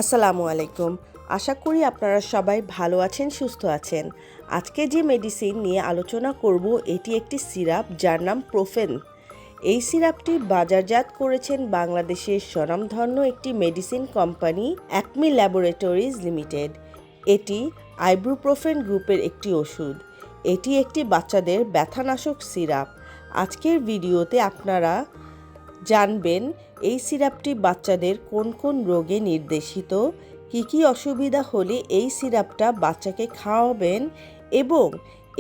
আসসালামু আলাইকুম। আশা করি আপনারা সবাই ভালো আছেন, সুস্থ আছেন। আজকে যে মেডিসিন নিয়ে আলোচনা করব এটি একটি সিরাপ যার নাম প্রোফেন। এই সিরাপটি বাজারজাত করেছেন বাংলাদেশের স্বনামধন্য একটি medicine company Acme laboratories limited. এটি আইবুপ্রোফেন গ্রুপের একটি ওষুধ। এটি একটি বাচ্চাদের ব্যথানাশক সিরাপ। আজকের ভিডিওতে আপনারা জানবেন এই সিরাপটি বাচ্চাদের কোন কোন রোগে নির্দেশিত, কী অসুবিধা হলে এই সিরাপটা বাচ্চাকে খাওয়াবেন এবং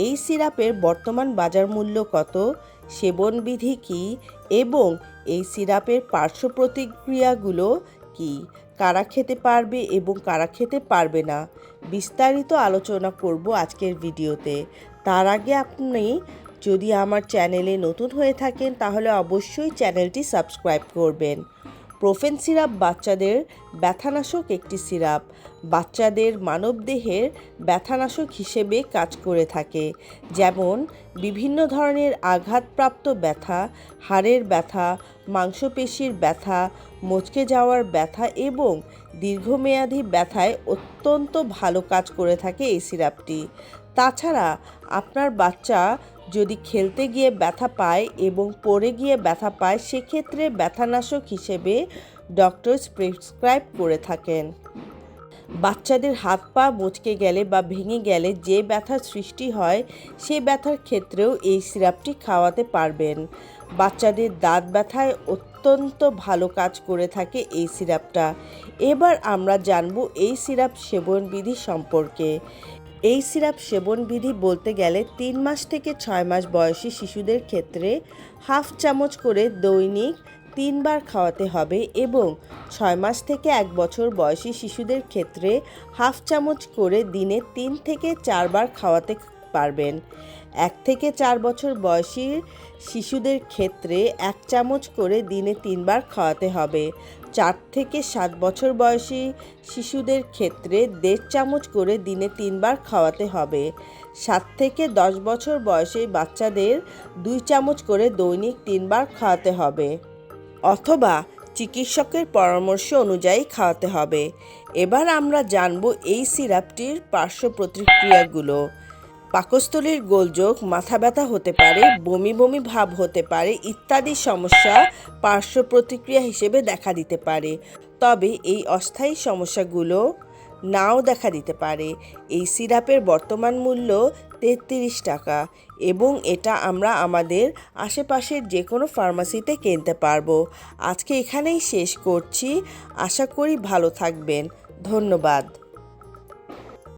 এই সিরাপের বর্তমান বাজার মূল্য কত, সেবনবিধি কী এবং এই সিরাপের পার্শ্ব প্রতিক্রিয়াগুলো কী, কারা খেতে পারবে এবং কারা খেতে পারবে না, বিস্তারিত আলোচনা করব আজকের ভিডিওতে। তার আগে আপনি যদি আমার চ্যানেলে নতুন হয়ে থাকেন তাহলে অবশ্যই চ্যানেলটি সাবস্ক্রাইব করবেন। প্রোফেন সিরাপ বাচ্চাদের ব্যথানাশক একটি সিরাপ। বাচ্চাদের মানবদেহের ব্যথানাশক হিসেবে কাজ করে থাকে, যেমন বিভিন্ন ধরনের আঘাতপ্রাপ্ত ব্যথা, হাড়ের ব্যথা, মাংসপেশির ব্যথা, মচকে যাওয়ার ব্যথা এবং দীর্ঘমেয়াদী ব্যথায় অত্যন্ত ভালো কাজ করে থাকে এই সিরাপটি। তাছাড়া আপনার বাচ্চা যদি খেলতে গিয়ে ব্যথা পায় এবং পড়ে গিয়ে ব্যথা পায়, সেক্ষেত্রে ব্যথানাশক হিসেবে ডক্টরস প্রেসক্রাইব করে থাকেন। বাচ্চাদের হাত পা মচকে গেলে বা ভেঙে গেলে যে ব্যথার সৃষ্টি হয়, সেই ব্যথার ক্ষেত্রেও এই সিরাপটি খাওয়াতে পারবেন। বাচ্চাদের দাঁত ব্যথায় অত্যন্ত ভালো কাজ করে থাকে এই সিরাপটা। এবার আমরা জানব এই সিরাপ সেবনবিধি সম্পর্কে। এই সিরাপ সেবনবিধি বলতে গেলে 3 মাস থেকে 6 মাস বয়সী শিশুদের ক্ষেত্রে হাফ চামচ করে দৈনিক 3 বার খাওয়াতে হবে এবং 6 মাস থেকে 1 বছর বয়সী শিশুদের ক্ষেত্রে হাফ চামচ করে দিনে 3 থেকে 4 বার খাওয়াতে পারবেন। 1 থেকে 4 বছর বয়সী শিশুদের ক্ষেত্রে 1 চামচ করে দিনে 3 বার খাওয়াতে হবে। 4 থেকে 7 বছর বয়সী শিশুদের ক্ষেত্রে 1.5 চামচ করে দিনে 3 বার খাওয়াতে হবে। 7 থেকে 10 বছর বয়সী বাচ্চাদের 2 চামচ করে দৈনিক 3 বার খাওয়াতে হবে অথবা চিকিৎসকের পরামর্শ অনুযায়ী খাওয়াতে হবে। এবার আমরা জানব এই সিরাপটির পার্শ্ব প্রতিক্রিয়াগুলো। পাকস্থলীর গোলযোগ, মাথা ব্যথা হতে পারে, বমি বমি ভাব হতে পারে ইত্যাদি সমস্যা পার্শ্ব প্রতিক্রিয়া হিসেবে দেখা দিতে পারে। তবে এই অস্থায়ী সমস্যাগুলো নাও দেখা দিতে পারে। এই সিরাপের বর্তমান মূল্য 33 টাকা এবং এটা আমরা আমাদের আশেপাশের যে কোনো ফার্মাসিতে কিনতে পারবো। আজকে এখানেই শেষ করছি। আশা করি ভালো থাকবেন। ধন্যবাদ।